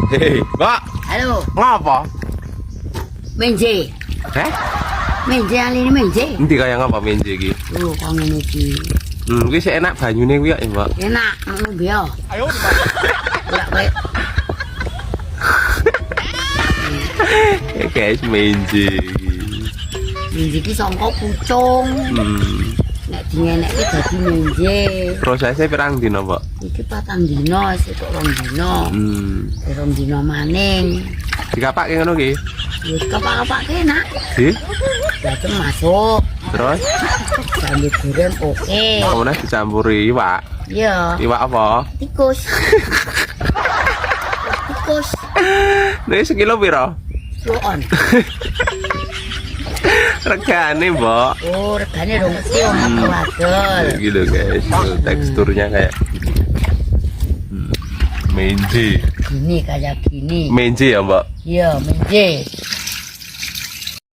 Hei, Mbak. Halo, Ngapa? menje. Menje ali ini menje. Endi kaya ngapa menje iki? Oh, kok ngene iki. Kuwi sik enak banyune kuwi ya, Mbak. Enak ngombe yo. Ayo. Kowe Guys, menje iki. menje iki sangka pucung. Nek dingenekke dadi menje. Prosesnya pirang dina, Mbak? Iki 4 dina, esuk 2 dina. 2 dina maning. Dikapake ngono ki? Wis kapak-kapake enak. Di? Bacem masuk. Terus Sambil goreng oke. kemudian dicampuri iwak. Iya. Iwak apa? Tikus. Tikus. Nek sekilo piro? Suon. Regane, Mbak. Oh, regane dong mesti omah wadol. Gitu guys, tuh, teksturnya kayak menje. Gini kayak gini. Menje ya, Mbak? Iya, menje.